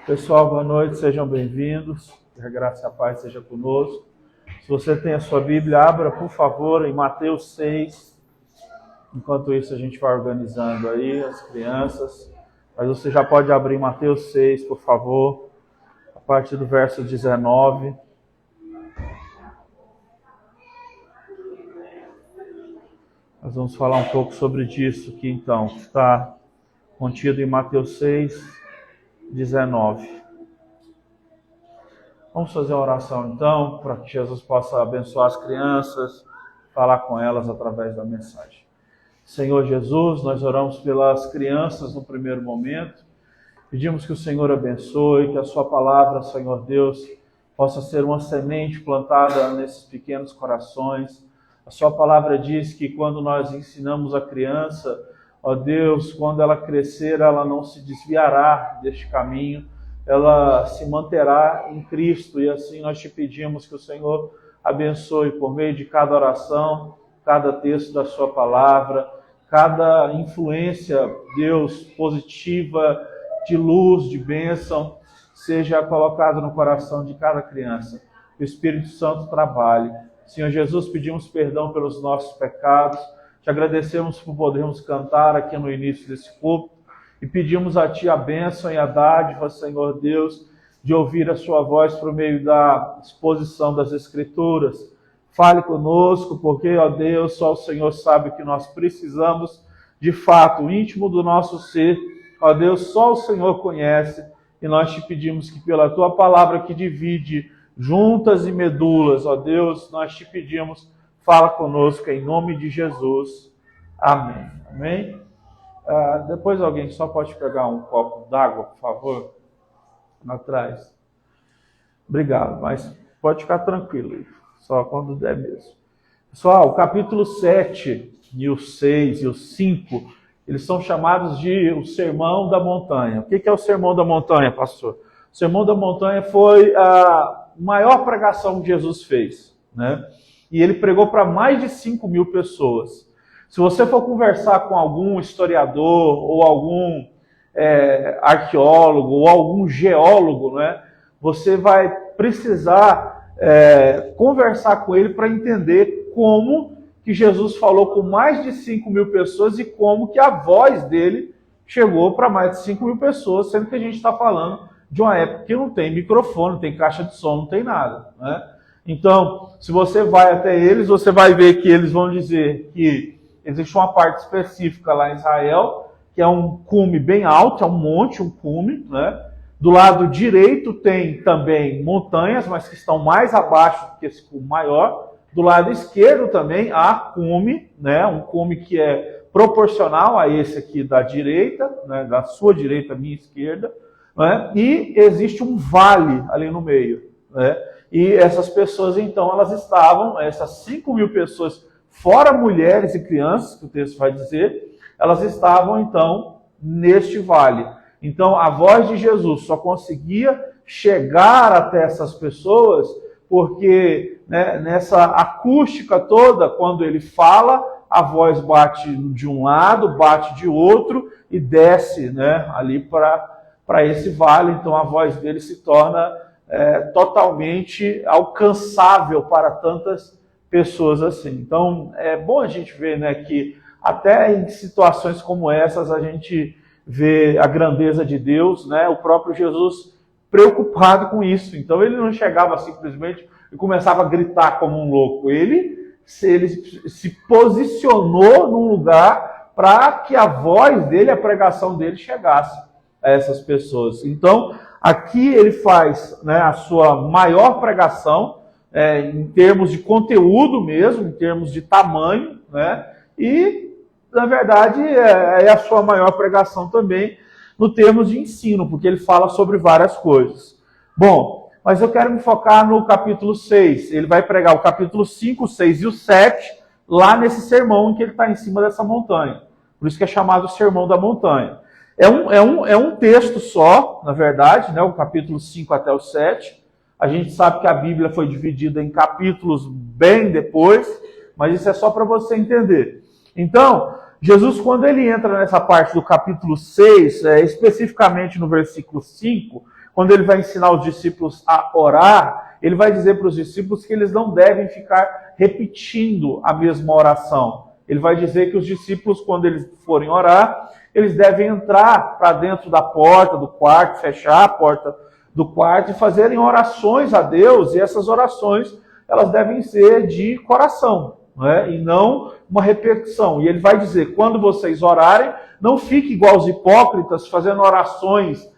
Pessoal, boa noite, sejam bem-vindos. Que a graça e a paz seja conosco. Se você tem a sua Bíblia, abra, por favor, em Mateus 6. Enquanto isso, a gente vai organizando aí as crianças. Mas você já pode abrir Mateus 6, por favor, a partir do verso 19. Nós vamos falar um pouco sobre disso aqui, então, que está contido em Mateus 6, 19. Vamos fazer uma oração então, para que Jesus possa abençoar as crianças, falar com elas através da mensagem. Senhor Jesus, nós oramos pelas crianças no primeiro momento, pedimos que o Senhor abençoe, que a sua palavra, Senhor Deus, possa ser uma semente plantada nesses pequenos corações. A sua palavra diz que quando nós ensinamos a criança, ó Deus, quando ela crescer, ela não se desviará deste caminho, ela se manterá em Cristo. E assim nós te pedimos que o Senhor abençoe por meio de cada oração, cada texto da sua palavra, cada influência, Deus, positiva, de luz, de bênção, seja colocado no coração de cada criança. Que o Espírito Santo trabalhe. Senhor Jesus, pedimos perdão pelos nossos pecados. Te agradecemos por podermos cantar aqui no início desse culto e pedimos a Ti a bênção e a dádiva, Senhor Deus, de ouvir a Sua voz por meio da exposição das Escrituras. Fale conosco, porque, ó Deus, só o Senhor sabe o que nós precisamos, de fato, o íntimo do nosso ser, ó Deus, só o Senhor conhece, e nós te pedimos que pela Tua palavra que divide juntas e medulas, ó Deus, nós te pedimos, fala conosco em nome de Jesus. Amém. Amém? Depois alguém só pode pegar um copo d'água, por favor, lá atrás. Obrigado, mas pode ficar tranquilo, só quando der mesmo. Pessoal, o capítulo 7, e o 6 e o 5, eles são chamados de o Sermão da Montanha. O que é o Sermão da Montanha, pastor? O Sermão da Montanha foi a maior pregação que Jesus fez, né? E ele pregou para mais de 5.000 pessoas. Se você for conversar com algum historiador, ou algum arqueólogo, ou algum geólogo, né, você vai precisar conversar com ele para entender como que Jesus falou com mais de 5.000 pessoas e como que a voz dele chegou para mais de 5.000 pessoas, sendo que a gente está falando de uma época que não tem microfone, não tem caixa de som, não tem nada, né? Então, se você vai até eles, você vai ver que eles vão dizer que existe uma parte específica lá em Israel, que é um cume bem alto, é um monte, um cume, né? Do lado direito tem também montanhas, mas que estão mais abaixo do que esse cume maior. Do lado esquerdo também há cume, né? Um cume que é proporcional a esse aqui da direita, né? Da sua direita, minha esquerda, né? E existe um vale ali no meio, né? E essas pessoas, então, elas estavam, essas 5.000 pessoas, fora mulheres e crianças, que o texto vai dizer, elas estavam, então, neste vale. Então, a voz de Jesus só conseguia chegar até essas pessoas porque, né, nessa acústica toda, quando ele fala, a voz bate de um lado, bate de outro e desce, né, ali para esse vale. Então, a voz dele se torna totalmente alcançável para tantas pessoas assim. Então, é bom a gente ver, né, que até em situações como essas a gente vê a grandeza de Deus, né? O próprio Jesus preocupado com isso. Então, ele não chegava simplesmente e começava a gritar como um louco. Ele se posicionou num lugar para que a voz dele, a pregação dele chegasse a essas pessoas. Então, aqui ele faz, né, a sua maior pregação, em termos de conteúdo mesmo, em termos de tamanho, né? E, na verdade, é a sua maior pregação também no termos de ensino, porque ele fala sobre várias coisas. Bom, mas eu quero me focar no capítulo 6. Ele vai pregar o capítulo 5, 6 e o 7, lá nesse sermão em que ele está em cima dessa montanha. Por isso que é chamado Sermão da Montanha. É um texto só, na verdade, né, o capítulo 5 até o 7. A gente sabe que a Bíblia foi dividida em capítulos bem depois, mas isso é só para você entender. Então, Jesus, quando ele entra nessa parte do capítulo 6, especificamente no versículo 5, quando ele vai ensinar os discípulos a orar, ele vai dizer para os discípulos que eles não devem ficar repetindo a mesma oração. Ele vai dizer que os discípulos, quando eles forem orar, eles devem entrar para dentro da porta do quarto, fechar a porta do quarto e fazerem orações a Deus, e essas orações elas devem ser de coração, né? E não uma repetição. E ele vai dizer, quando vocês orarem, não fique igual os hipócritas fazendo orações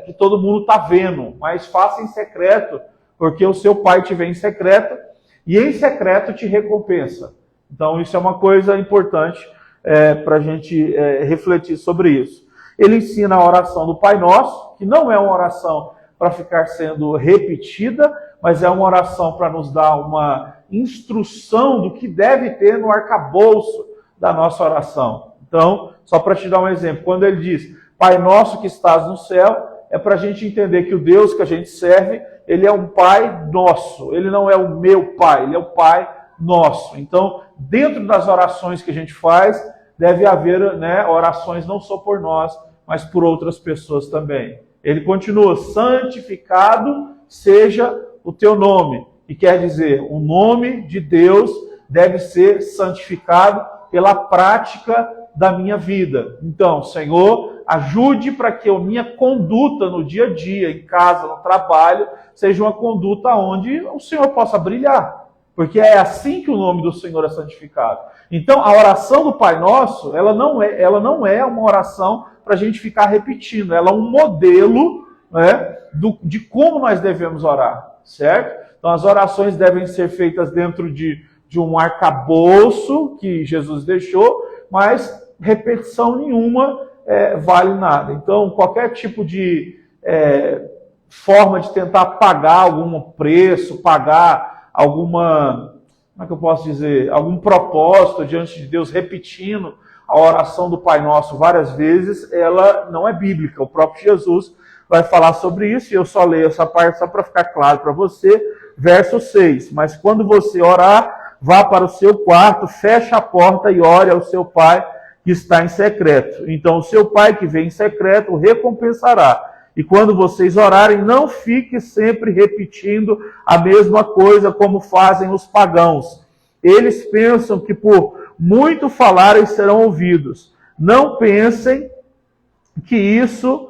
que todo mundo está vendo, mas faça em secreto, porque o seu pai te vê em secreto, e em secreto te recompensa. Então isso é uma coisa importante para a gente refletir sobre isso. Ele ensina a oração do Pai Nosso, que não é uma oração para ficar sendo repetida, mas é uma oração para nos dar uma instrução do que deve ter no arcabouço da nossa oração. Então, só para te dar um exemplo, quando ele diz, Pai Nosso que estás no céu, é para a gente entender que o Deus que a gente serve, ele é um Pai nosso, ele não é o meu Pai, ele é o Pai nosso. Então, dentro das orações que a gente faz, deve haver, né, orações não só por nós, mas por outras pessoas também. Ele continua, santificado seja o teu nome. E quer dizer, o nome de Deus deve ser santificado pela prática da minha vida. Então, Senhor, ajude para que a minha conduta no dia a dia, em casa, no trabalho, seja uma conduta onde o Senhor possa brilhar. Porque é assim que o nome do Senhor é santificado. Então, a oração do Pai Nosso, ela não é uma oração para a gente ficar repetindo. Ela é um modelo, né, de como nós devemos orar, certo? Então, as orações devem ser feitas dentro de um arcabouço que Jesus deixou, mas repetição nenhuma vale nada. Então, qualquer tipo de forma de tentar pagar algum preço, pagar alguma, como é que eu posso dizer, algum propósito diante de Deus, repetindo a oração do Pai Nosso várias vezes, ela não é bíblica. O próprio Jesus vai falar sobre isso, e eu só leio essa parte só para ficar claro para você, verso 6. Mas quando você orar, vá para o seu quarto, feche a porta e ore ao seu Pai que está em secreto. Então o seu Pai que vem em secreto o recompensará. E quando vocês orarem, não fique sempre repetindo a mesma coisa como fazem os pagãos. Eles pensam que por muito falarem serão ouvidos. Não pensem que isso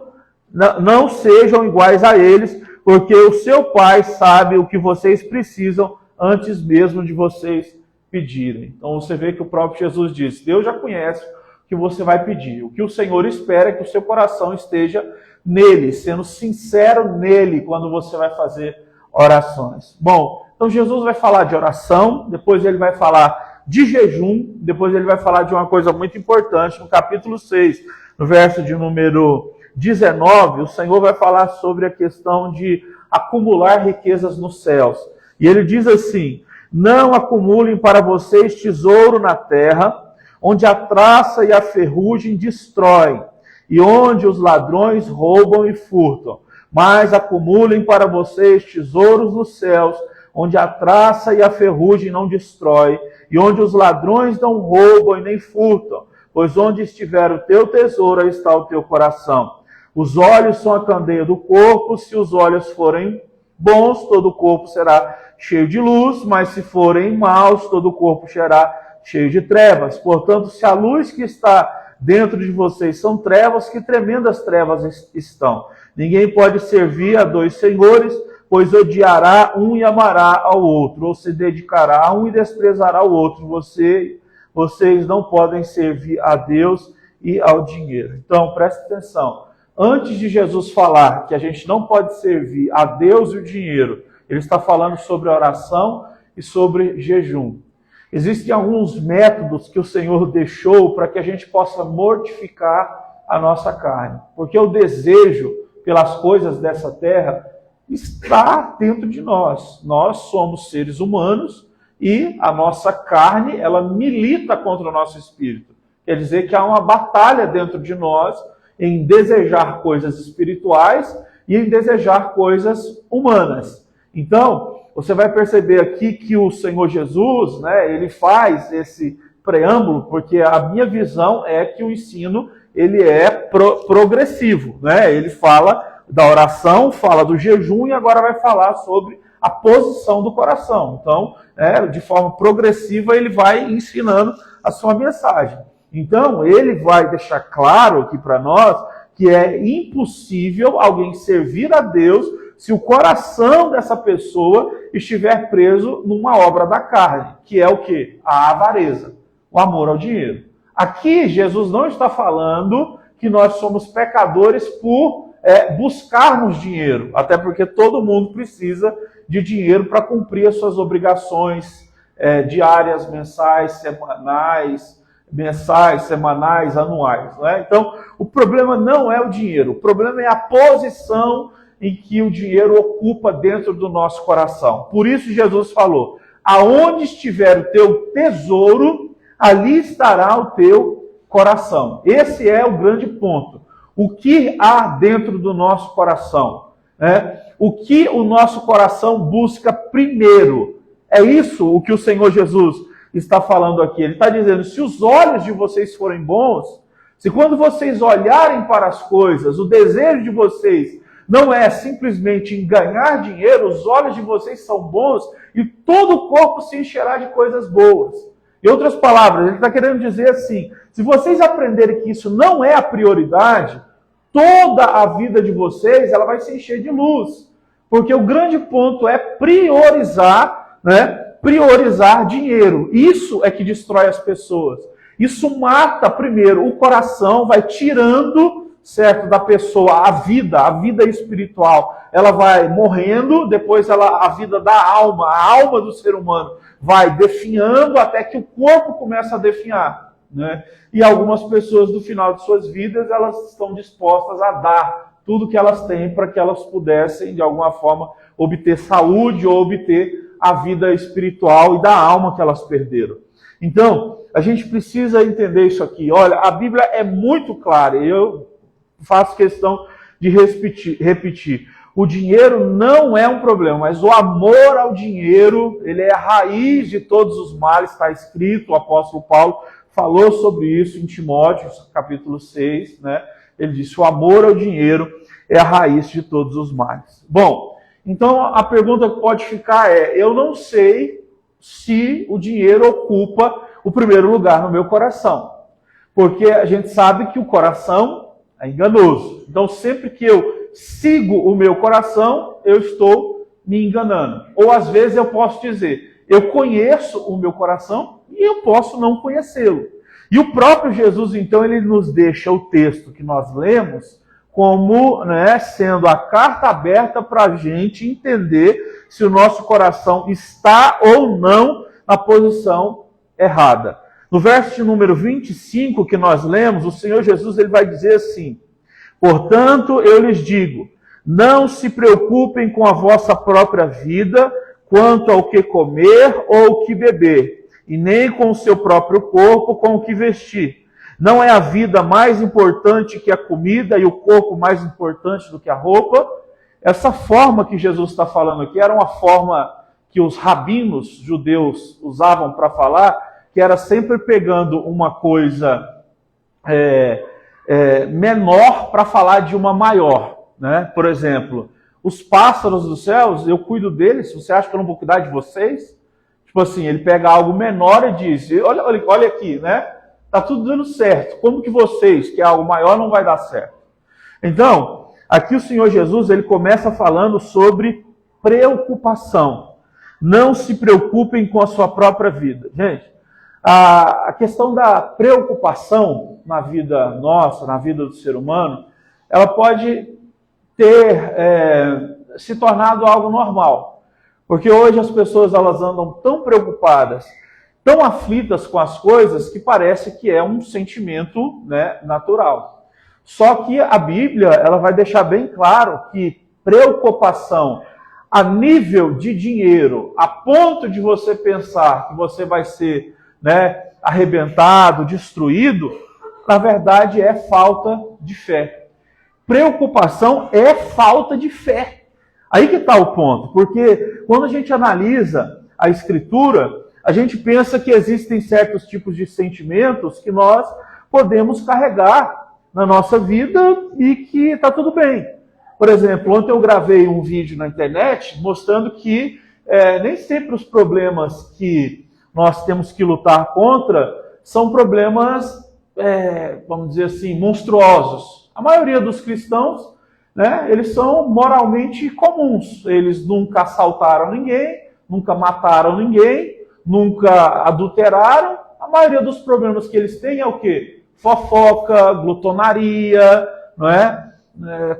não sejam iguais a eles, porque o seu Pai sabe o que vocês precisam antes mesmo de vocês pedirem. Então você vê que o próprio Jesus disse, Deus já conhece o que você vai pedir. O que o Senhor espera é que o seu coração esteja nele, sendo sincero nele quando você vai fazer orações. Bom, então Jesus vai falar de oração, depois ele vai falar de jejum, depois ele vai falar de uma coisa muito importante, no capítulo 6, no verso de número 19, o Senhor vai falar sobre a questão de acumular riquezas nos céus. E ele diz assim, não acumulem para vocês tesouro na terra, onde a traça e a ferrugem destroem, e onde os ladrões roubam e furtam. Mas acumulem para vocês tesouros nos céus, onde a traça e a ferrugem não destrói, e onde os ladrões não roubam e nem furtam. Pois onde estiver o teu tesouro, aí está o teu coração. Os olhos são a candeia do corpo, se os olhos forem bons, todo o corpo será cheio de luz, mas se forem maus, todo o corpo será cheio de trevas. Portanto, se a luz que está dentro de vocês são trevas, que tremendas trevas estão. Ninguém pode servir a dois senhores, pois odiará um e amará ao outro, ou se dedicará a um e desprezará o outro. Vocês não podem servir a Deus e ao dinheiro. Então, preste atenção. Antes de Jesus falar que a gente não pode servir a Deus e o dinheiro, ele está falando sobre oração e sobre jejum. Existem alguns métodos que o Senhor deixou para que a gente possa mortificar a nossa carne. Porque o desejo pelas coisas dessa terra está dentro de nós. Nós somos seres humanos e a nossa carne, ela milita contra o nosso espírito. Quer dizer que há uma batalha dentro de nós em desejar coisas espirituais e em desejar coisas humanas. Então, você vai perceber aqui que o Senhor Jesus, né, ele faz esse preâmbulo, porque a minha visão é que o ensino ele é progressivo, né? Ele fala da oração, fala do jejum e agora vai falar sobre a posição do coração. Então, de forma progressiva, ele vai ensinando a sua mensagem. Então, ele vai deixar claro aqui para nós que é impossível alguém servir a Deus se o coração dessa pessoa estiver preso numa obra da carne, que é o quê? A avareza, o amor ao dinheiro. Aqui, Jesus não está falando que nós somos pecadores por buscarmos dinheiro, até porque todo mundo precisa de dinheiro para cumprir as suas obrigações diárias, mensais, semanais, anuais. Não é? Então, o problema não é o dinheiro, o problema é a posição em que o dinheiro ocupa dentro do nosso coração. Por isso Jesus falou, aonde estiver o teu tesouro, ali estará o teu coração. Esse é o grande ponto. O que há dentro do nosso coração? O que o nosso coração busca primeiro? É isso o que o Senhor Jesus está falando aqui. Ele está dizendo, se os olhos de vocês forem bons, se quando vocês olharem para as coisas, o desejo de vocês não é simplesmente em ganhar dinheiro, os olhos de vocês são bons e todo o corpo se encherá de coisas boas. Em outras palavras, ele está querendo dizer assim, se vocês aprenderem que isso não é a prioridade, toda a vida de vocês ela vai se encher de luz. Porque o grande ponto é priorizar, priorizar dinheiro. Isso é que destrói as pessoas. Isso mata primeiro o coração, vai tirando, certo, da pessoa a vida espiritual. Ela vai morrendo, depois a vida da alma, a alma do ser humano vai definhando até que o corpo começa a definhar. Né? E algumas pessoas, no final de suas vidas, elas estão dispostas a dar tudo que elas têm para que elas pudessem, de alguma forma, obter saúde ou obter a vida espiritual e da alma que elas perderam. Então, a gente precisa entender isso aqui. Olha, a Bíblia é muito clara, e eu faço questão de repetir. O dinheiro não é um problema, mas o amor ao dinheiro, ele é a raiz de todos os males, está escrito, o apóstolo Paulo falou sobre isso em Timóteo, capítulo 6, né? Ele disse, o amor ao dinheiro é a raiz de todos os males. Bom, então a pergunta que pode ficar é, eu não sei se o dinheiro ocupa o primeiro lugar no meu coração, porque a gente sabe que o coração é enganoso. Então sempre que eu sigo o meu coração, eu estou me enganando. Ou às vezes eu posso dizer, eu conheço o meu coração e eu posso não conhecê-lo. E o próprio Jesus, então, ele nos deixa o texto que nós lemos como sendo a carta aberta para a gente entender se o nosso coração está ou não na posição errada. No verso de número 25 que nós lemos, o Senhor Jesus ele vai dizer assim, portanto, eu lhes digo, não se preocupem com a vossa própria vida, quanto ao que comer ou o que beber, e nem com o seu próprio corpo, com o que vestir. Não é a vida mais importante que a comida e o corpo mais importante do que a roupa? Essa forma que Jesus está falando aqui era uma forma que os rabinos judeus usavam para falar, que era sempre pegando uma coisa menor para falar de uma maior. Né? Por exemplo, os pássaros dos céus, eu cuido deles, você acha que eu não vou cuidar de vocês? Tipo assim, ele pega algo menor e diz, olha aqui, né? Tá tudo dando certo. Como que vocês, que é algo maior, não vai dar certo? Então, aqui o Senhor Jesus, ele começa falando sobre preocupação. Não se preocupem com a sua própria vida. Gente, a questão da preocupação na vida nossa, na vida do ser humano, ela pode ter se tornado algo normal. Porque hoje as pessoas elas andam tão preocupadas, tão aflitas com as coisas, que parece que é um sentimento natural. Só que a Bíblia ela vai deixar bem claro que preocupação a nível de dinheiro, a ponto de você pensar que você vai ser, né, arrebentado, destruído, na verdade é falta de fé. Preocupação é falta de fé. Aí que está o ponto, porque quando a gente analisa a Escritura, a gente pensa que existem certos tipos de sentimentos que nós podemos carregar na nossa vida e que está tudo bem. Por exemplo, ontem eu gravei um vídeo na internet mostrando que nem sempre os problemas que nós temos que lutar contra são problemas, vamos dizer assim, monstruosos. A maioria dos cristãos, né, eles são moralmente comuns. Eles nunca assaltaram ninguém, nunca mataram ninguém, nunca adulteraram. A maioria dos problemas que eles têm é o quê? Fofoca, glutonaria, não é?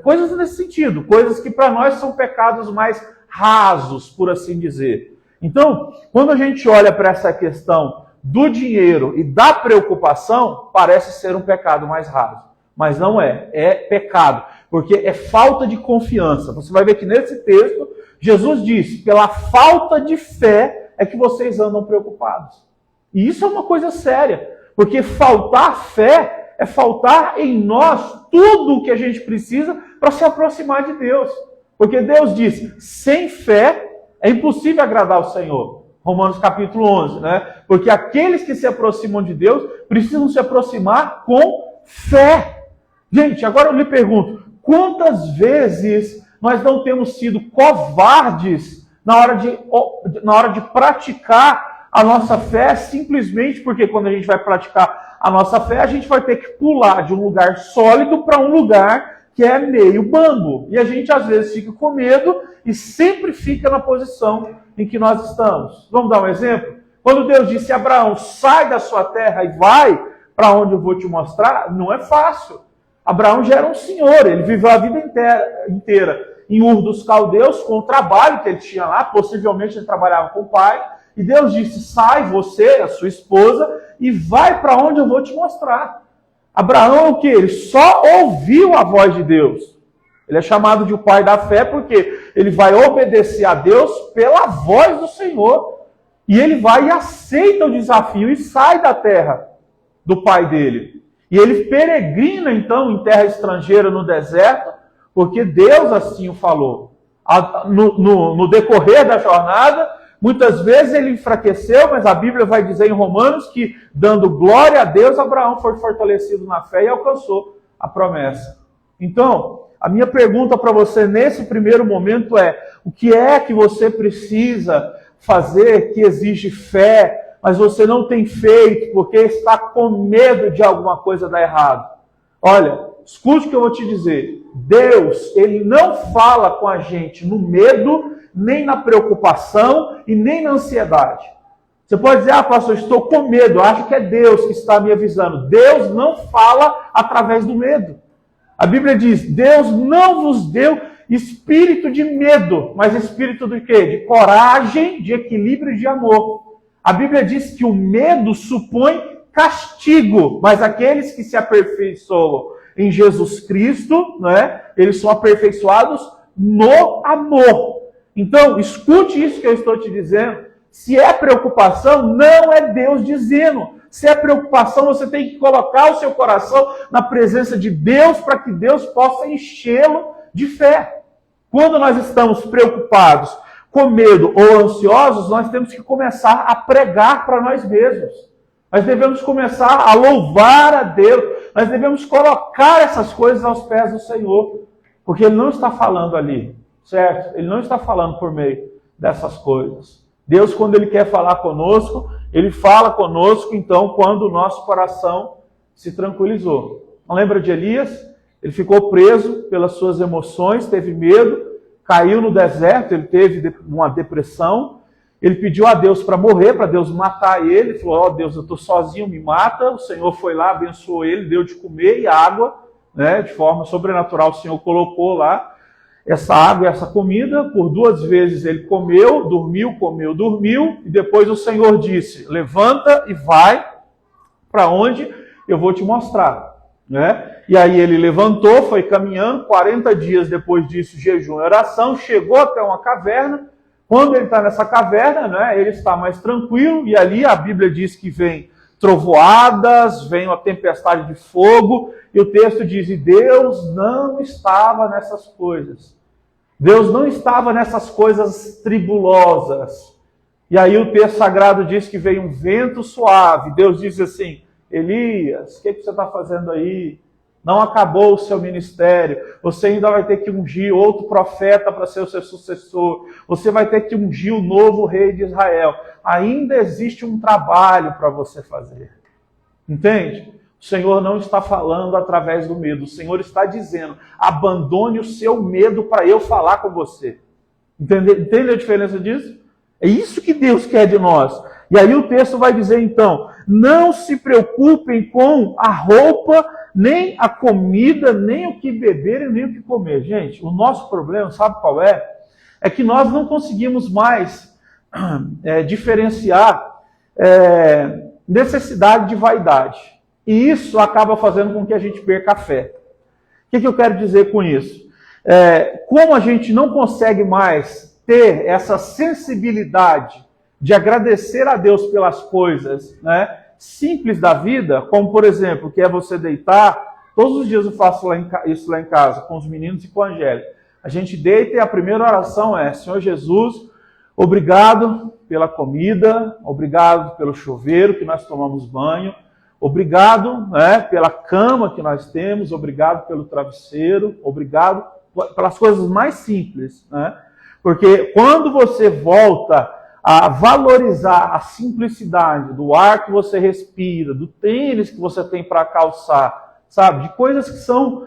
Coisas nesse sentido, coisas que para nós são pecados mais rasos, por assim dizer. Então, quando a gente olha para essa questão do dinheiro e da preocupação, parece ser um pecado mais raso. Mas não é, é pecado, porque é falta de confiança. Você vai ver que nesse texto, Jesus disse, pela falta de fé é que vocês andam preocupados. E isso é uma coisa séria, porque faltar fé é faltar em nós tudo o que a gente precisa para se aproximar de Deus. Porque Deus diz, sem fé é impossível agradar o Senhor. Romanos capítulo 11, né? Porque aqueles que se aproximam de Deus precisam se aproximar com fé. Gente, agora eu lhe pergunto, quantas vezes nós não temos sido covardes na hora de praticar a nossa fé, simplesmente porque quando a gente vai praticar a nossa fé, a gente vai ter que pular de um lugar sólido para um lugar que é meio bambo. E a gente às vezes fica com medo e sempre fica na posição em que nós estamos. Vamos dar um exemplo? Quando Deus disse a Abraão, sai da sua terra e vai para onde eu vou te mostrar, não é fácil. Abraão já era um senhor, ele viveu a vida inteira em Ur dos Caldeus, com o trabalho que ele tinha lá, possivelmente ele trabalhava com o pai, e Deus disse, sai você, a sua esposa, e vai para onde eu vou te mostrar. Abraão, o que? Ele só ouviu a voz de Deus. Ele é chamado de o pai da fé porque ele vai obedecer a Deus pela voz do Senhor. E ele vai e aceita o desafio e sai da terra do pai dele. E ele peregrina, então, em terra estrangeira no deserto, porque Deus assim o falou. No decorrer da jornada, muitas vezes ele enfraqueceu, mas a Bíblia vai dizer em Romanos que, dando glória a Deus, Abraão foi fortalecido na fé e alcançou a promessa. Então, a minha pergunta para você nesse primeiro momento é, o que é que você precisa fazer que exige fé, mas você não tem feito porque está com medo de alguma coisa dar errado? Olha, escute o que eu vou te dizer. Deus, ele não fala com a gente no medo, nem na preocupação e nem na ansiedade. Você pode dizer, pastor, estou com medo, acho que é Deus que está me avisando. Deus não fala através do medo. A Bíblia diz, Deus não vos deu espírito de medo, mas espírito do quê? De coragem, de equilíbrio e de amor. A Bíblia diz que o medo supõe castigo, mas aqueles que se aperfeiçoam em Jesus Cristo, né, eles são aperfeiçoados no amor. Então, escute isso que eu estou te dizendo. Se é preocupação, não é Deus dizendo. Se é preocupação, você tem que colocar o seu coração na presença de Deus para que Deus possa enchê-lo de fé. Quando nós estamos preocupados, com medo ou ansiosos, nós temos que começar a pregar para nós mesmos. Nós devemos começar a louvar a Deus. Nós devemos colocar essas coisas aos pés do Senhor. Porque Ele não está falando ali, certo? Ele não está falando por meio dessas coisas. Deus, quando Ele quer falar conosco, Ele fala conosco, então, quando o nosso coração se tranquilizou. Não lembra de Elias? Ele ficou preso pelas suas emoções, teve medo, caiu no deserto, ele teve uma depressão. Ele pediu a Deus para morrer, para Deus matar ele. Ele falou, Deus, eu estou sozinho, me mata. O Senhor foi lá, abençoou ele, deu de comer e água, né? De forma sobrenatural o Senhor colocou lá essa água e essa comida. Por 2 vezes ele comeu, dormiu. E depois o Senhor disse, levanta e vai para onde eu vou te mostrar. né? E aí ele levantou, foi caminhando, 40 dias depois disso, jejum e oração, chegou até uma caverna. Quando ele está nessa caverna, né, ele está mais tranquilo, e ali a Bíblia diz que vem trovoadas, vem uma tempestade de fogo, e o texto diz, e Deus não estava nessas coisas. Deus não estava nessas coisas tribulosas. E aí o texto sagrado diz que veio um vento suave. Deus diz assim, Elias, o que você está fazendo aí? Não acabou o seu ministério. Você ainda vai ter que ungir outro profeta para ser o seu sucessor. Você vai ter que ungir o novo rei de Israel. Ainda existe um trabalho para você fazer. Entende? O Senhor não está falando através do medo. O Senhor está dizendo, abandone o seu medo para eu falar com você. Entende a diferença disso? É isso que Deus quer de nós. E aí o texto vai dizer então, não se preocupem com a roupa, nem a comida, nem o que beber e nem o que comer. Gente, o nosso problema, sabe qual é? É que nós não conseguimos mais diferenciar necessidade de vaidade. E isso acaba fazendo com que a gente perca a fé. O que eu quero dizer com isso? Como a gente não consegue mais ter essa sensibilidade de agradecer a Deus pelas coisas, né, simples da vida, como por exemplo, que é você deitar, todos os dias eu faço isso lá em casa, com os meninos e com a Angélica. A gente deita e a primeira oração é, Senhor Jesus, obrigado pela comida, obrigado pelo chuveiro que nós tomamos banho, obrigado, né, pela cama que nós temos, obrigado pelo travesseiro, obrigado pelas coisas mais simples, né? Porque quando você volta a valorizar a simplicidade do ar que você respira, do tênis que você tem para calçar, sabe? De coisas que são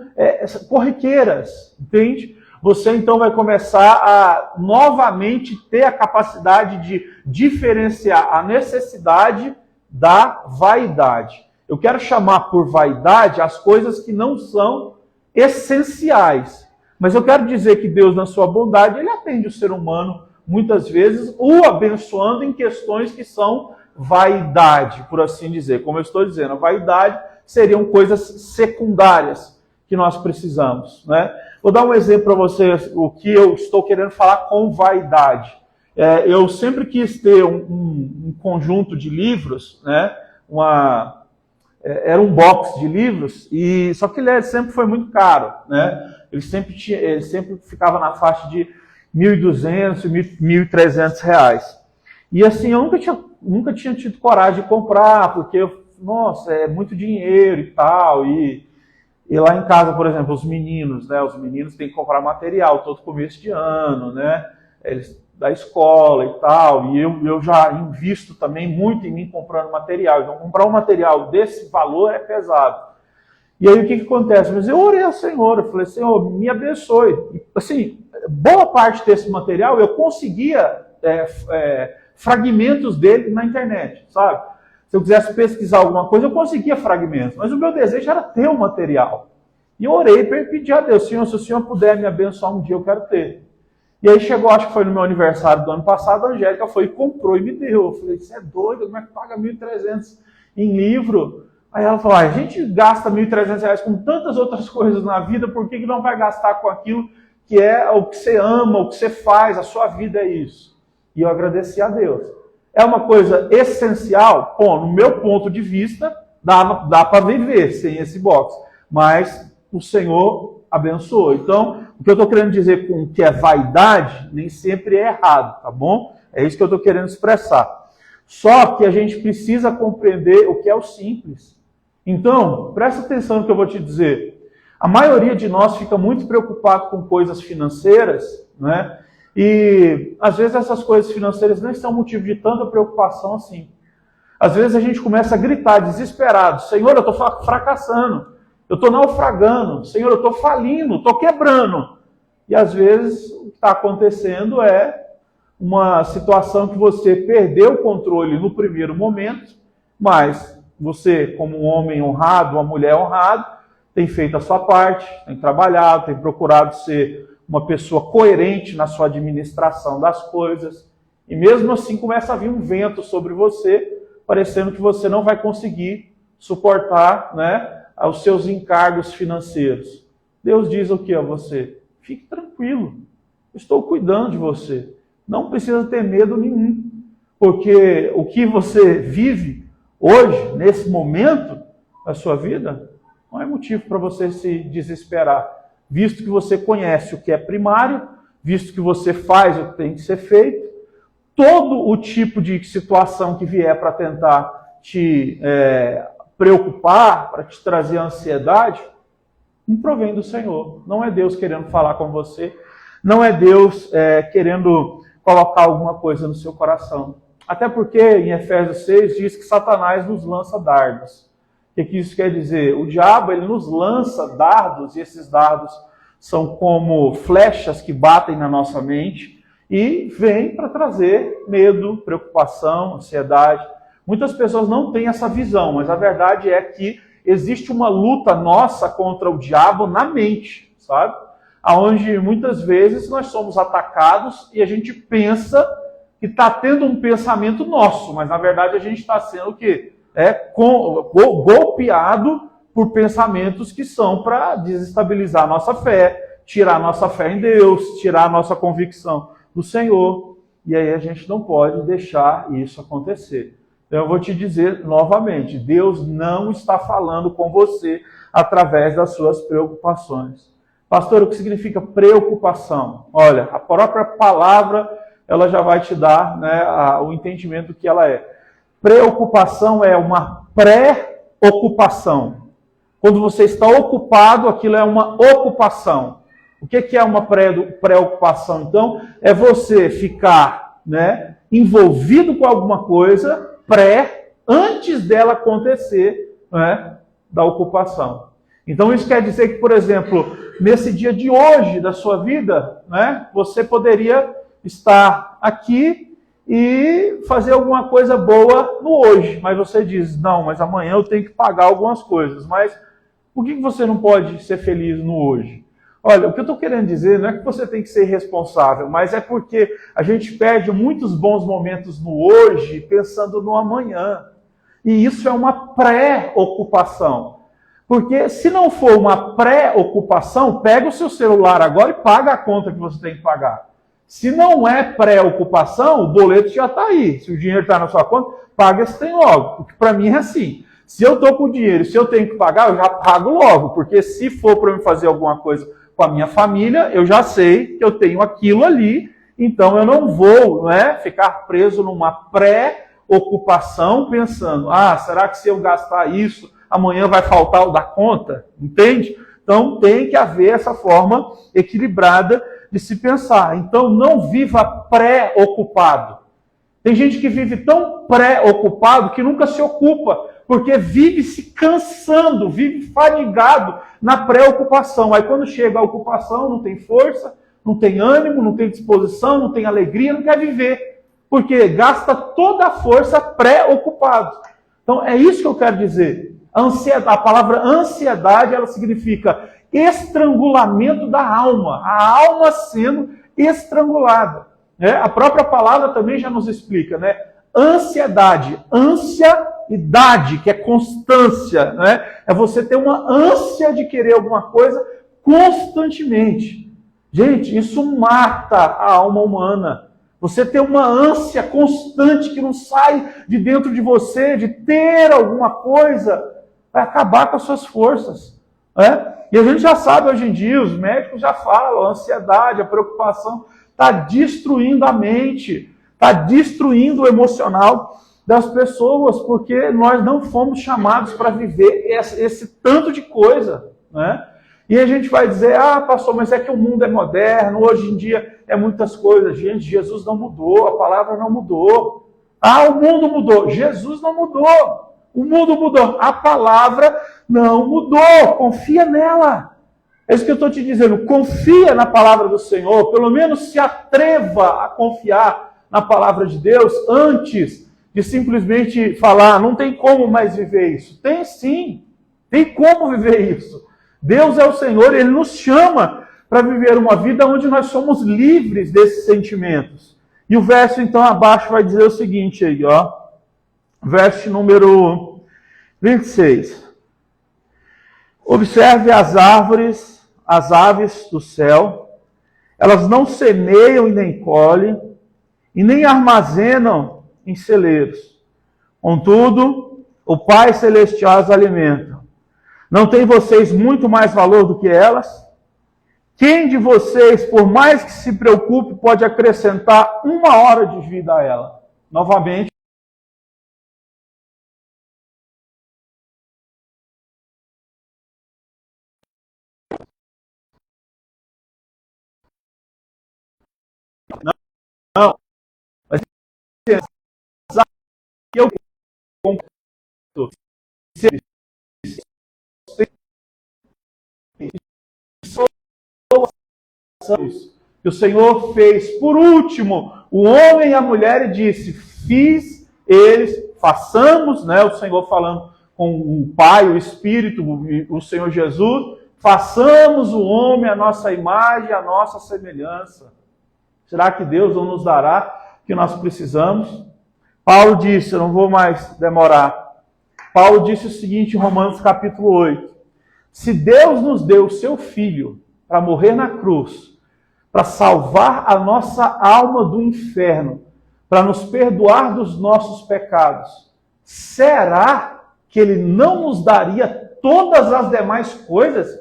corriqueiras, entende? Você então vai começar a novamente ter a capacidade de diferenciar a necessidade da vaidade. Eu quero chamar por vaidade as coisas que não são essenciais. Mas eu quero dizer que Deus, na sua bondade, Ele atende o ser humano, muitas vezes, o abençoando em questões que são vaidade, por assim dizer. Como eu estou dizendo, a vaidade seriam coisas secundárias que nós precisamos, né? Vou dar um exemplo para vocês, o que eu estou querendo falar com vaidade. Eu sempre quis ter um conjunto de livros, né? Era um box de livros, só que ele sempre foi muito caro, né? Ele sempre ficava na faixa de R$1.200, R$1.300. E assim, eu nunca tinha tido coragem de comprar, porque, nossa, é muito dinheiro e tal. E lá em casa, por exemplo, os meninos, né? Os meninos têm que comprar material todo começo de ano, né? Eles da escola e tal. E eu já invisto também muito em mim comprando material. Então, comprar um material desse valor é pesado. E aí o que acontece? Mas eu orei ao Senhor, eu falei, Senhor, me abençoe. E, assim, boa parte desse material eu conseguia fragmentos dele na internet, sabe? Se eu quisesse pesquisar alguma coisa, eu conseguia fragmentos. Mas o meu desejo era ter o material. E eu orei para pedir a Deus, Senhor, se o Senhor puder me abençoar um dia, eu quero ter. E aí chegou, acho que foi no meu aniversário do ano passado, a Angélica foi e comprou e me deu. Eu falei, você é doido, como é que paga R$1.300 em livro? Aí ela falou, a gente gasta R$1.300 com tantas outras coisas na vida, por que não vai gastar com aquilo que é o que você ama, o que você faz, a sua vida é isso? E eu agradeci a Deus. É uma coisa essencial? Bom, no meu ponto de vista, dá para viver sem esse box. Mas o Senhor abençoou. Então, o que eu estou querendo dizer com que é vaidade, nem sempre é errado, tá bom? É isso que eu estou querendo expressar. Só que a gente precisa compreender o que é o simples. Então, presta atenção no que eu vou te dizer. A maioria de nós fica muito preocupado com coisas financeiras, né? E às vezes essas coisas financeiras não são motivo de tanta preocupação assim. Às vezes a gente começa a gritar desesperado, Senhor, eu estou fracassando, eu estou naufragando, Senhor, eu estou falindo, estou quebrando. E às vezes o que está acontecendo é uma situação que você perdeu o controle no primeiro momento, mas você, como um homem honrado, uma mulher honrada, tem feito a sua parte, tem trabalhado, tem procurado ser uma pessoa coerente na sua administração das coisas, e mesmo assim começa a vir um vento sobre você, parecendo que você não vai conseguir suportar, né, aos seus encargos financeiros. Deus diz o que a você? Fique tranquilo, eu estou cuidando de você. Não precisa ter medo nenhum, porque o que você vive hoje, nesse momento da sua vida, não é motivo para você se desesperar, visto que você conhece o que é primário, visto que você faz o que tem que ser feito. Todo o tipo de situação que vier para tentar te preocupar, para te trazer ansiedade, não provém do Senhor. Não é Deus querendo falar com você, não é Deus querendo colocar alguma coisa no seu coração. Até porque em Efésios 6 diz que Satanás nos lança dardos. O que isso quer dizer? O diabo ele nos lança dardos, e esses dardos são como flechas que batem na nossa mente e vêm para trazer medo, preocupação, ansiedade. Muitas pessoas não têm essa visão, mas a verdade é que existe uma luta nossa contra o diabo na mente, sabe? Onde muitas vezes nós somos atacados e a gente pensa que está tendo um pensamento nosso, mas na verdade a gente está sendo o quê? Golpeado por pensamentos que são para desestabilizar a nossa fé, tirar a nossa fé em Deus, tirar a nossa convicção do Senhor. E aí a gente não pode deixar isso acontecer. Então eu vou te dizer novamente, Deus não está falando com você através das suas preocupações. Pastor, o que significa preocupação? Olha, a própria palavra ela já vai te dar, né, o entendimento do que ela é. Preocupação é uma pré-ocupação. Quando você está ocupado, aquilo é uma ocupação. O que é uma pré-ocupação? Então, é você ficar, né, envolvido com alguma coisa antes dela acontecer, né, da ocupação. Então, isso quer dizer que, por exemplo, nesse dia de hoje da sua vida, né, você poderia estar aqui e fazer alguma coisa boa no hoje. Mas você diz, não, mas amanhã eu tenho que pagar algumas coisas. Mas por que você não pode ser feliz no hoje? Olha, o que eu estou querendo dizer não é que você tem que ser responsável, mas é porque a gente perde muitos bons momentos no hoje pensando no amanhã. E isso é uma pré-ocupação. Porque se não for uma pré-ocupação, pega o seu celular agora e paga a conta que você tem que pagar. Se não é pré-ocupação, o boleto já está aí. Se o dinheiro está na sua conta, paga esse trem logo. Porque para mim é assim. Se eu estou com dinheiro, se eu tenho que pagar, eu já pago logo. Porque se for para eu fazer alguma coisa com a minha família, eu já sei que eu tenho aquilo ali. Então eu não vou, ficar preso numa pré-ocupação pensando, será que se eu gastar isso, amanhã vai faltar o da conta? Entende? Então tem que haver essa forma equilibrada de se pensar. Então não viva pré-ocupado. Tem gente que vive tão pré-ocupado que nunca se ocupa, porque vive se cansando, vive fadigado na pré-ocupação. Aí quando chega a ocupação, não tem força, não tem ânimo, não tem disposição, não tem alegria, não quer viver. Porque gasta toda a força pré-ocupado. Então é isso que eu quero dizer. A palavra ansiedade, ela significa estrangulamento da alma. A alma sendo estrangulada. A própria palavra também já nos explica, né? Ansiedade, ânsia-idade, que é constância, né? É você ter uma ânsia de querer alguma coisa constantemente. Gente, isso mata a alma humana. Você ter uma ânsia constante que não sai de dentro de você, de ter alguma coisa, vai acabar com as suas forças. E a gente já sabe hoje em dia, os médicos já falam, a ansiedade, a preocupação está destruindo a mente, está destruindo o emocional das pessoas, porque nós não fomos chamados para viver esse tanto de coisa, né? E a gente vai dizer, pastor, mas é que o mundo é moderno, hoje em dia é muitas coisas. Gente, Jesus não mudou, a palavra não mudou. O mundo mudou, Jesus não mudou. O mundo mudou, a palavra não mudou, confia nela. É isso que eu estou te dizendo, confia na palavra do Senhor, pelo menos se atreva a confiar na palavra de Deus antes de simplesmente falar, não tem como mais viver isso. Tem sim, tem como viver isso. Deus é o Senhor, Ele nos chama para viver uma vida onde nós somos livres desses sentimentos. E o verso então abaixo vai dizer o seguinte aí, verso número 26. Observe as árvores, as aves do céu, elas não semeiam e nem colhem, e nem armazenam em celeiros. Contudo, o Pai Celestial as alimenta. Não tem vocês muito mais valor do que elas? Quem de vocês, por mais que se preocupe, pode acrescentar 1 hora de vida a ela? Novamente. Não. Mas que eu concordo. Que o Senhor fez por último o homem e a mulher e disse: fiz eles, façamos, né? O Senhor falando com o Pai, o Espírito, o Senhor Jesus, façamos o homem a nossa imagem, a nossa semelhança. Será que Deus não nos dará o que nós precisamos? Paulo disse, eu não vou mais demorar, Paulo disse o seguinte em Romanos capítulo 8, se Deus nos deu o seu Filho para morrer na cruz, para salvar a nossa alma do inferno, para nos perdoar dos nossos pecados, será que Ele não nos daria todas as demais coisas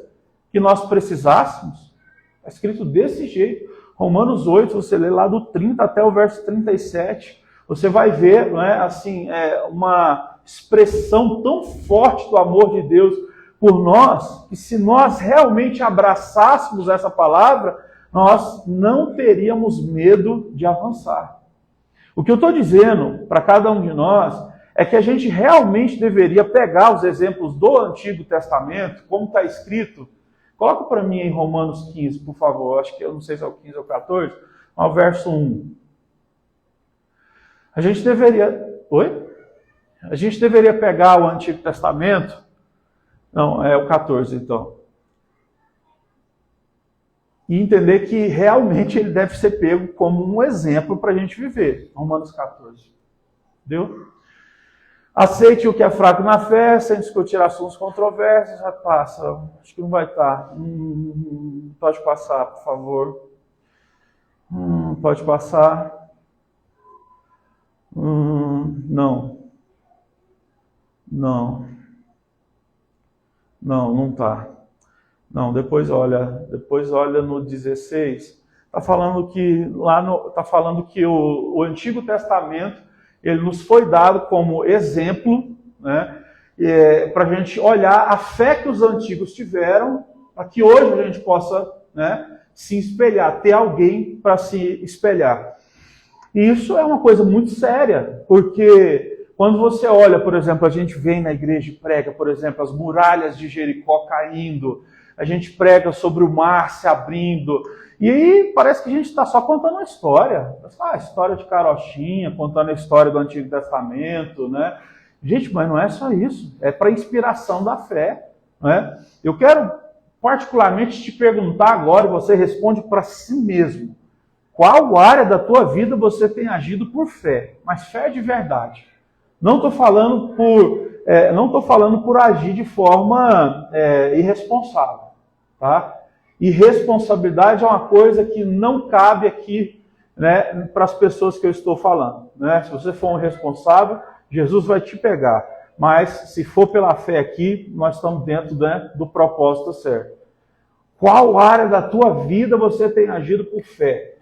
que nós precisássemos? Está escrito desse jeito. Romanos 8, você lê lá do 30 até o verso 37, você vai ver, não é, assim, uma expressão tão forte do amor de Deus por nós, que se nós realmente abraçássemos essa palavra, nós não teríamos medo de avançar. O que eu estou dizendo para cada um de nós é que a gente realmente deveria pegar os exemplos do Antigo Testamento, como está escrito. Coloca para mim em Romanos 15, por favor. Acho que eu não sei se é o 15 ou 14, ao verso 1. A gente deveria... Oi? A gente deveria pegar o Antigo Testamento. Não, é o 14 então. E entender que realmente ele deve ser pego como um exemplo para a gente viver. Romanos 14. Entendeu? Aceite o que é fraco na fé, sem discutir assuntos controversos. Já passa. Acho que não vai estar. Pode passar, por favor. Pode passar. Não. Não está. Não, depois olha no 16. Está falando que o Antigo Testamento ele nos foi dado como exemplo, né, para a gente olhar a fé que os antigos tiveram, para que hoje a gente possa, né, se espelhar, ter alguém para se espelhar. E isso é uma coisa muito séria, porque quando você olha, por exemplo, a gente vem na igreja e prega, por exemplo, as muralhas de Jericó caindo, a gente prega sobre o mar se abrindo, e aí parece que a gente está só contando a história. A história de carochinha, contando a história do Antigo Testamento, né? Gente, mas não é só isso. É para inspiração da fé, né? Eu quero particularmente te perguntar agora, e você responde para si mesmo. Qual área da tua vida você tem agido por fé? Mas fé de verdade. Não estou falando por agir de forma irresponsável, tá? Irresponsabilidade é uma coisa que não cabe aqui, né, para as pessoas que eu estou falando, né? Se você for um irresponsável, Jesus vai te pegar. Mas se for pela fé aqui, nós estamos dentro, né, do propósito certo. Qual área da tua vida você tem agido por fé?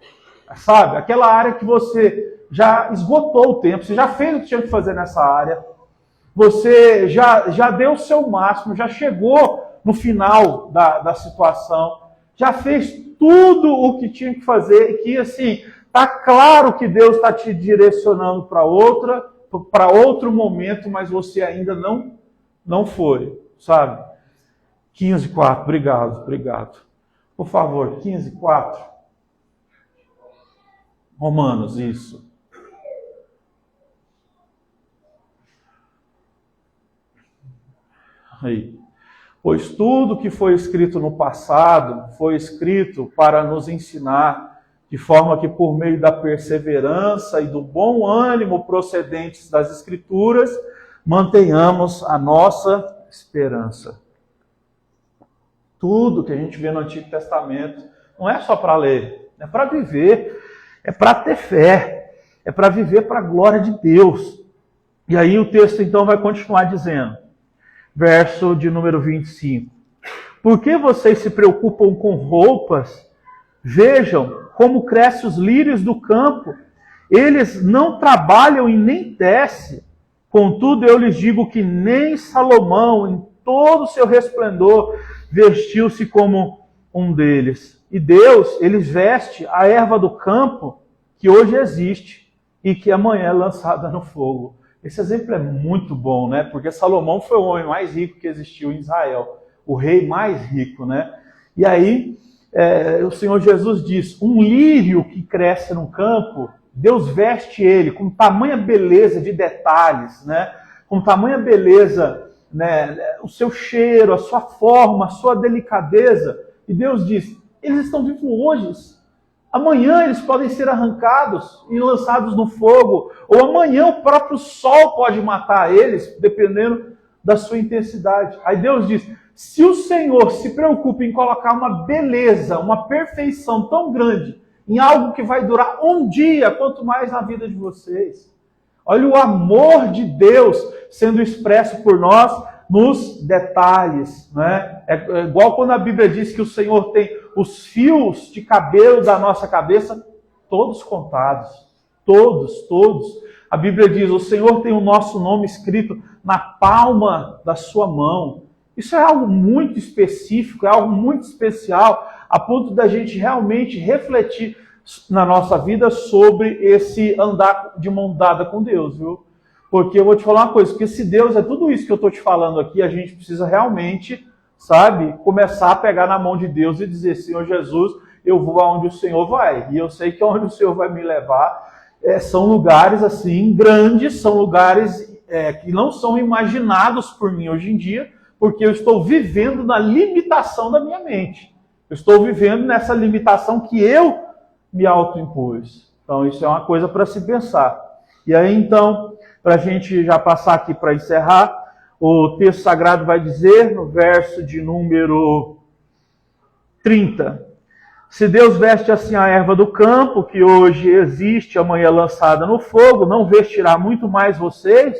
Sabe? Aquela área que você já esgotou o tempo, você já fez o que tinha que fazer nessa área, você já deu o seu máximo, já chegou no final da situação, já fez tudo o que tinha que fazer, e que assim, está claro que Deus está te direcionando para outro momento, mas você ainda não foi, sabe? 15:4, obrigado. Por favor, 15:4. Romanos, isso. Aí. Pois tudo que foi escrito no passado foi escrito para nos ensinar, de forma que por meio da perseverança e do bom ânimo procedentes das Escrituras, mantenhamos a nossa esperança. Tudo que a gente vê no Antigo Testamento não é só para ler, é para viver, é para ter fé, é para viver para a glória de Deus. E aí o texto então vai continuar dizendo, verso de número 25. Por que vocês se preocupam com roupas? Vejam como crescem os lírios do campo. Eles não trabalham e nem tecem. Contudo, eu lhes digo que nem Salomão, em todo o seu resplendor, vestiu-se como um deles. E Deus, ele veste a erva do campo que hoje existe e que amanhã é lançada no fogo. Esse exemplo é muito bom, né? Porque Salomão foi o homem mais rico que existiu em Israel. O rei mais rico, né? E aí, o Senhor Jesus diz, um lírio que cresce no campo, Deus veste ele com tamanha beleza de detalhes, né? Com tamanha beleza, né? O seu cheiro, a sua forma, a sua delicadeza. E Deus diz, eles estão vivos hoje. Amanhã eles podem ser arrancados e lançados no fogo. Ou amanhã o próprio sol pode matar eles, dependendo da sua intensidade. Aí Deus diz, se o Senhor se preocupa em colocar uma beleza, uma perfeição tão grande em algo que vai durar um dia, quanto mais na vida de vocês. Olha o amor de Deus sendo expresso por nós nos detalhes. Né? É igual quando a Bíblia diz que o Senhor tem os fios de cabelo da nossa cabeça todos contados. Todos. A Bíblia diz, o Senhor tem o nosso nome escrito na palma da sua mão. Isso é algo muito específico, é algo muito especial, a ponto da gente realmente refletir na nossa vida sobre esse andar de mão dada com Deus, viu? Porque eu vou te falar uma coisa, porque se Deus é tudo isso que eu estou te falando aqui, a gente precisa realmente, sabe, começar a pegar na mão de Deus e dizer, Senhor Jesus, eu vou aonde o Senhor vai, e eu sei que onde o Senhor vai me levar são lugares assim, grandes, são lugares que não são imaginados por mim hoje em dia, porque eu estou vivendo na limitação da minha mente. Eu estou vivendo nessa limitação que eu me autoimpus. Então, isso é uma coisa para se pensar. E aí, então, para a gente já passar aqui para encerrar, o texto sagrado vai dizer, no verso de número 30, se Deus veste assim a erva do campo, que hoje existe, amanhã lançada no fogo, não vestirá muito mais vocês,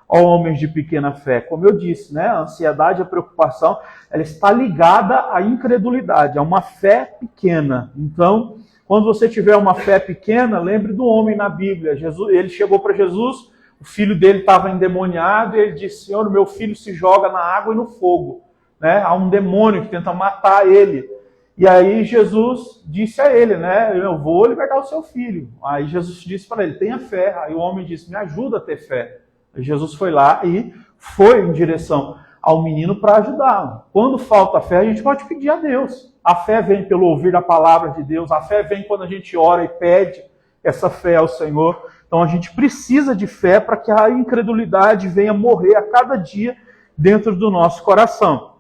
ó homens de pequena fé. Como eu disse, né? A ansiedade, a preocupação, ela está ligada à incredulidade, a uma fé pequena. Então, quando você tiver uma fé pequena, lembre do homem na Bíblia. Ele chegou para Jesus, o filho dele estava endemoniado, e ele disse, Senhor, meu filho se joga na água e no fogo. Né? Há um demônio que tenta matar ele. E aí Jesus disse a ele, né? Eu vou libertar o seu filho. Aí Jesus disse para ele, tenha fé. Aí o homem disse, me ajuda a ter fé. Jesus foi lá e foi em direção ao menino para ajudá-lo. Quando falta fé, a gente pode pedir a Deus. A fé vem pelo ouvir da palavra de Deus. A fé vem quando a gente ora e pede essa fé ao Senhor. Então a gente precisa de fé para que a incredulidade venha morrer a cada dia dentro do nosso coração.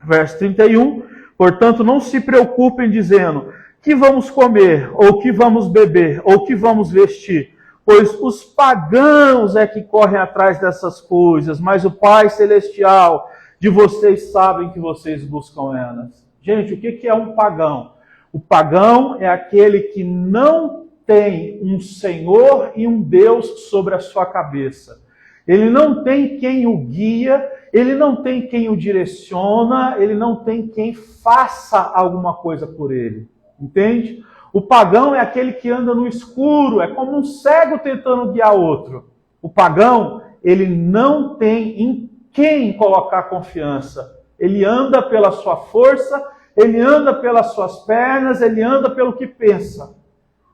Verso 31. Portanto, não se preocupem dizendo que vamos comer, ou que vamos beber, ou que vamos vestir. Pois os pagãos é que correm atrás dessas coisas, mas o Pai Celestial de vocês sabem que vocês buscam elas. Gente, o que é um pagão? O pagão é aquele que não tem um Senhor e um Deus sobre a sua cabeça. Ele não tem quem o guia, ele não tem quem o direciona, ele não tem quem faça alguma coisa por ele. Entende? O pagão é aquele que anda no escuro, é como um cego tentando guiar outro. O pagão, ele não tem em quem colocar confiança. Ele anda pela sua força, ele anda pelas suas pernas, ele anda pelo que pensa.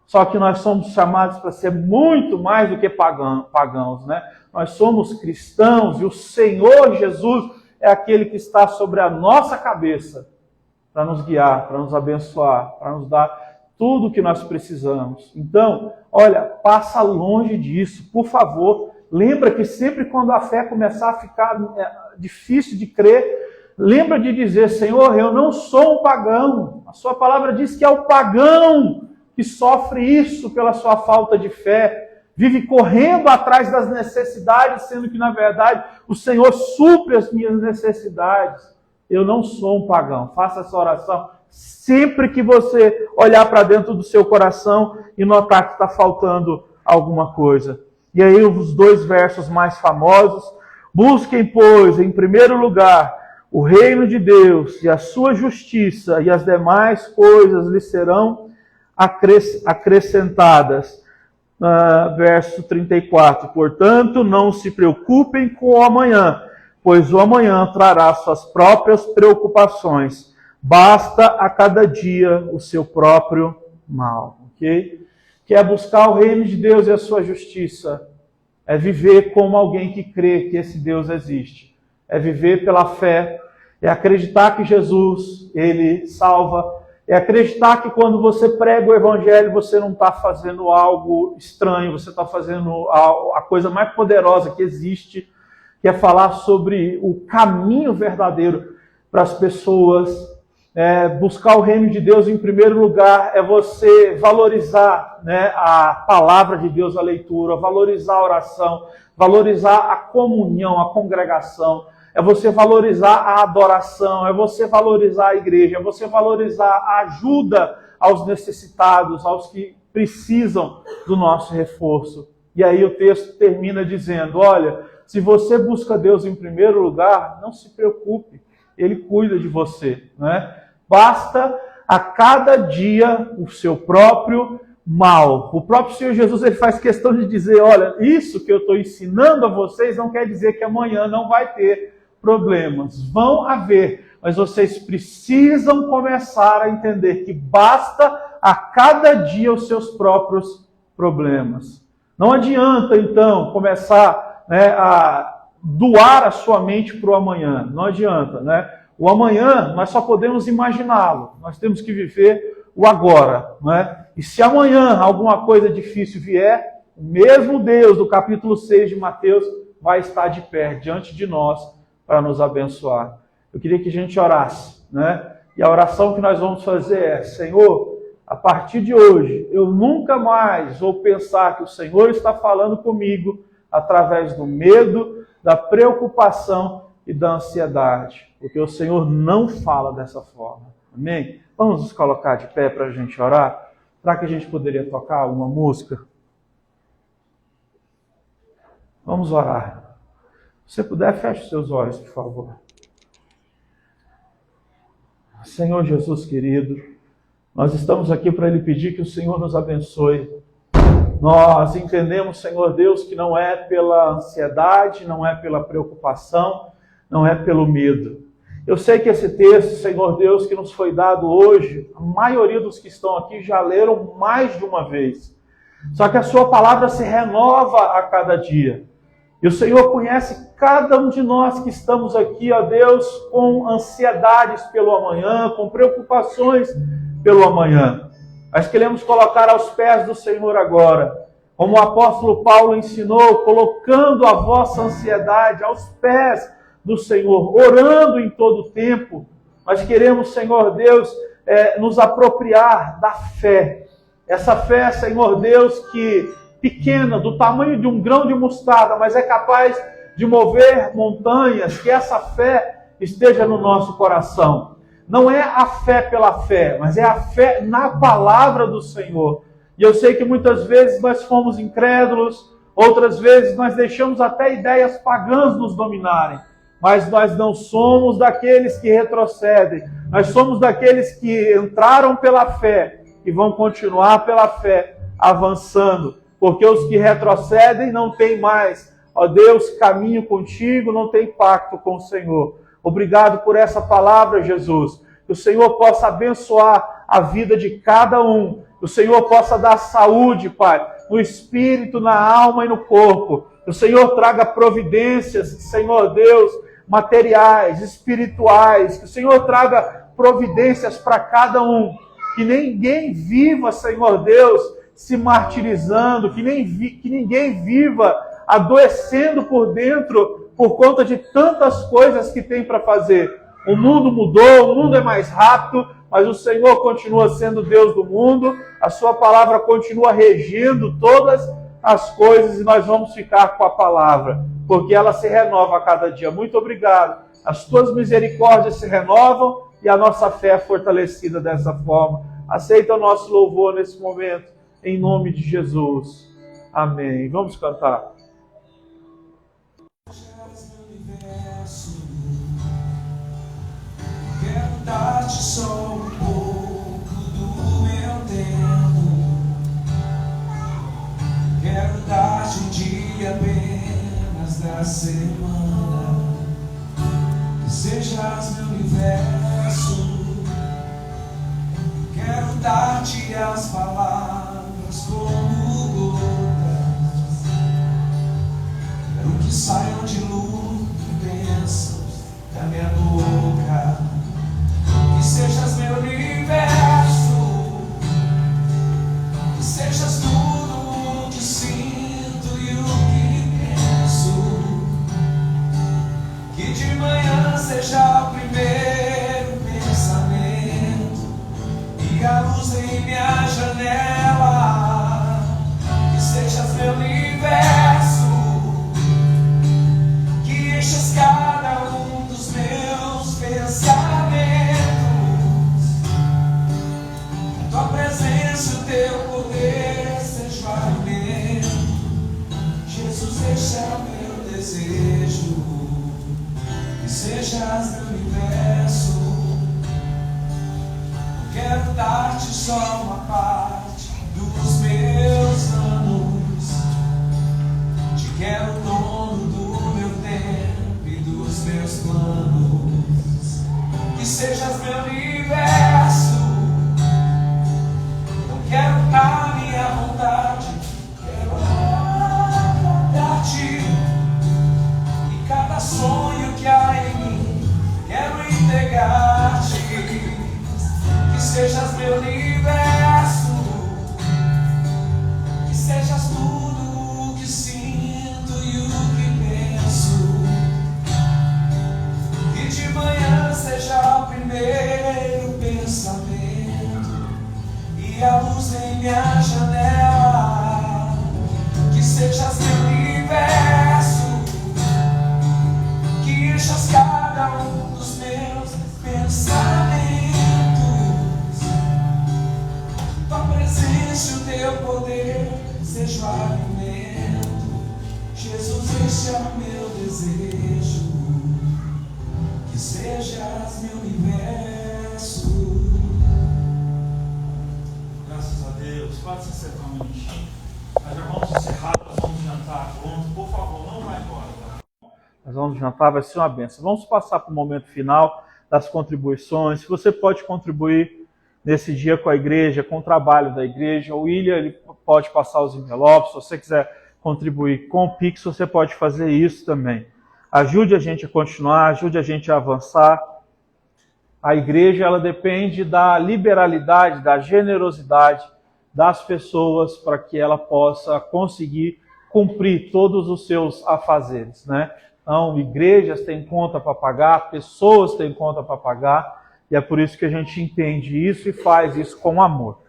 Só que nós somos chamados para ser muito mais do que pagãos, né? Nós somos cristãos e o Senhor Jesus é aquele que está sobre a nossa cabeça para nos guiar, para nos abençoar, para nos dar tudo o que nós precisamos. Então, olha, passa longe disso, por favor. Lembra que sempre quando a fé começar a ficar difícil de crer, lembra de dizer, Senhor, eu não sou um pagão. A sua palavra diz que é o pagão que sofre isso pela sua falta de fé. Vive correndo atrás das necessidades, sendo que, na verdade, o Senhor supre as minhas necessidades. eu não sou um pagão. Faça essa oração sempre que você olhar para dentro do seu coração e notar que está faltando alguma coisa. E aí os 2 versos mais famosos: busquem, pois, em primeiro lugar o reino de Deus e a sua justiça, e as demais coisas lhe serão acrescentadas. Verso 34, portanto, não se preocupem com o amanhã, pois o amanhã trará suas próprias preocupações. Basta a cada dia o seu próprio mal. Ok? Que é buscar o reino de Deus e a sua justiça. É viver como alguém que crê que esse Deus existe. É viver pela fé. É acreditar que Jesus, Ele salva. É acreditar que quando você prega o Evangelho, você não está fazendo algo estranho, você está fazendo a coisa mais poderosa que existe, que é falar sobre o caminho verdadeiro para as pessoas. Buscar o reino de Deus em primeiro lugar é você valorizar, né, a palavra de Deus, a leitura, valorizar a oração, valorizar a comunhão, a congregação. É você valorizar a adoração, é você valorizar a igreja, é você valorizar a ajuda aos necessitados, aos que precisam do nosso reforço. E aí o texto termina dizendo, olha, se você busca Deus em primeiro lugar, não se preocupe, Ele cuida de você, né? Basta a cada dia o seu próprio mal. O próprio Senhor Jesus, Ele faz questão de dizer, olha, isso que eu estou ensinando a vocês não quer dizer que amanhã não vai ter problemas. Vão haver, mas vocês precisam começar a entender que basta a cada dia os seus próprios problemas. Não adianta, então, começar, né, a doar a sua mente para o amanhã. Não adianta, né? O amanhã, nós só podemos imaginá-lo. Nós temos que viver o agora, né? E se amanhã alguma coisa difícil vier, o mesmo Deus do capítulo 6 de Mateus vai estar de pé diante de nós para nos abençoar. Eu queria que a gente orasse, né? E a oração que nós vamos fazer é, Senhor, a partir de hoje, eu nunca mais vou pensar que o Senhor está falando comigo através do medo, da preocupação e da ansiedade, porque o Senhor não fala dessa forma. Amém? Vamos nos colocar de pé para a gente orar? Será que a gente poderia tocar alguma música? Vamos orar. Se você puder, feche os seus olhos, por favor. Senhor Jesus querido, nós estamos aqui para lhe pedir que o Senhor nos abençoe. Nós entendemos, Senhor Deus, que não é pela ansiedade, não é pela preocupação, não é pelo medo. Eu sei que esse texto, Senhor Deus, que nos foi dado hoje, a maioria dos que estão aqui já leram mais de uma vez. Só que a sua palavra se renova a cada dia. E o Senhor conhece cada um de nós que estamos aqui, ó Deus, com ansiedades pelo amanhã, com preocupações pelo amanhã. Nós queremos colocar aos pés do Senhor agora, como o apóstolo Paulo ensinou, colocando a vossa ansiedade aos pés do Senhor, orando em todo o tempo. Nós queremos, Senhor Deus, nos apropriar da fé. Essa fé, Senhor Deus, que pequena, do tamanho de um grão de mostarda, mas é capaz de mover montanhas, que essa fé esteja no nosso coração. Não é a fé pela fé, mas é a fé na palavra do Senhor. E eu sei que muitas vezes nós fomos incrédulos, outras vezes nós deixamos até ideias pagãs nos dominarem, mas nós não somos daqueles que retrocedem, nós somos daqueles que entraram pela fé e vão continuar pela fé avançando, porque os que retrocedem não têm mais, ó Deus, caminho contigo, não tem pacto com o Senhor. Obrigado por essa palavra, Jesus. Que o Senhor possa abençoar a vida de cada um. Que o Senhor possa dar saúde, Pai, no espírito, na alma e no corpo. Que o Senhor traga providências, Senhor Deus, materiais, espirituais. Que o Senhor traga providências para cada um. Que ninguém viva, Senhor Deus, se martirizando. Que ninguém viva adoecendo por dentro por conta de tantas coisas que tem para fazer. O mundo mudou, o mundo é mais rápido, mas o Senhor continua sendo Deus do mundo, a sua palavra continua regendo todas as coisas e nós vamos ficar com a palavra, porque ela se renova a cada dia. Muito obrigado. as tuas misericórdias se renovam e a nossa fé é fortalecida dessa forma. Aceita o nosso louvor nesse momento, em nome de Jesus. Amém. Vamos cantar. Quero dar-te só um pouco do meu tempo. Quero dar-te um dia apenas da semana. Que sejas meu universo. Quero dar-te as palavras como gotas. Quero que saiam de luz e bênçãos da minha boca. Que sejas meu universo. Que sejas tudo o que sinto e o que penso. Que de manhã seja o primeiro pensamento e a luz em minha janela. Que sejas meu universo. Que enchas cada um dos meus pensamentos. A tua presença e o teu poder seja o alimento. Jesus, este é o meu desejo. Que sejas meu universo. Quero dar-te só uma parte dos meus anos. Te quero dono do meu tempo e dos meus planos. Que sejas meu universo. Não quero a minha vontade, quero dar-te. E cada sonho que há em mim, quero entregar-te. Que sejas meu universo. Que sejas tudo o que sinto e o que penso. Que de manhã seja o primeiro pensamento e a luz em minha janela. Que sejas meu universo. Que enchas cada um dos meus pensamentos. Tua presença e o teu poder seja o alimento. Jesus, este é o meu desejo. Que sejas meu universo. Graças a Deus. Pode se sentar um minutinho. Nós já vamos encerrar, nós vamos jantar junto. Por favor, não vai embora, tá? Nós vamos jantar, vai ser uma bênção. Vamos passar para o momento final das contribuições. Se você pode contribuir nesse dia com a igreja, com o trabalho da igreja, o William ele pode passar os envelopes. Se você quiser contribuir com o Pix, você pode fazer isso também. Ajude a gente a continuar, ajude a gente a avançar. A igreja ela depende da liberalidade, da generosidade das pessoas para que ela possa conseguir cumprir todos os seus afazeres, né? Então, igrejas têm conta para pagar, pessoas têm conta para pagar, e é por isso que a gente entende isso e faz isso com amor.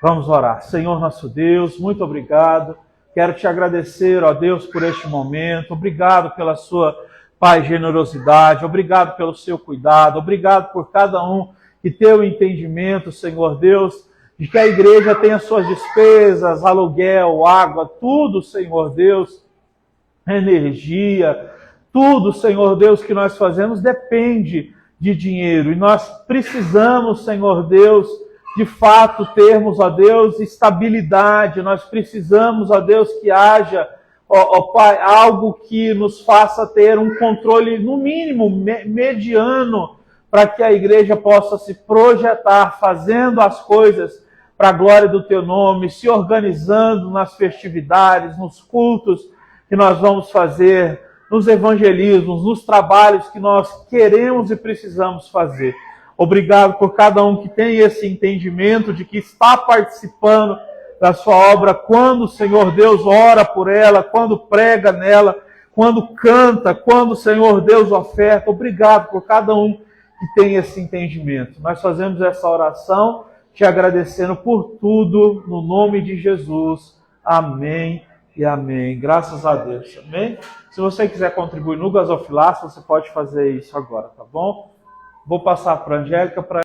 Vamos orar. Senhor nosso Deus, muito obrigado. Quero te agradecer, ó Deus, por este momento. Obrigado pela sua, Pai, generosidade. Obrigado pelo seu cuidado. Obrigado por cada um que tem o entendimento, Senhor Deus, de que a igreja tem as suas despesas, aluguel, água, tudo, Senhor Deus, energia, tudo, Senhor Deus, que nós fazemos depende de dinheiro. E nós precisamos, Senhor Deus, de fato termos, ó Deus, estabilidade. Nós precisamos, ó Deus, que haja, ó Pai, algo que nos faça ter um controle, no mínimo, mediano, para que a igreja possa se projetar, fazendo as coisas para a glória do Teu nome, se organizando nas festividades, nos cultos que nós vamos fazer, nos evangelismos, nos trabalhos que nós queremos e precisamos fazer. Obrigado por cada um que tem esse entendimento de que está participando da sua obra, quando o Senhor Deus ora por ela, quando prega nela, quando canta, quando o Senhor Deus oferta. Obrigado por cada um que tem esse entendimento. Nós fazemos essa oração te agradecendo por tudo, no nome de Jesus. Amém. E amém. Graças a Deus. Amém? Se você quiser contribuir no gasofilácio, você pode fazer isso agora, tá bom? Vou passar para a Angélica para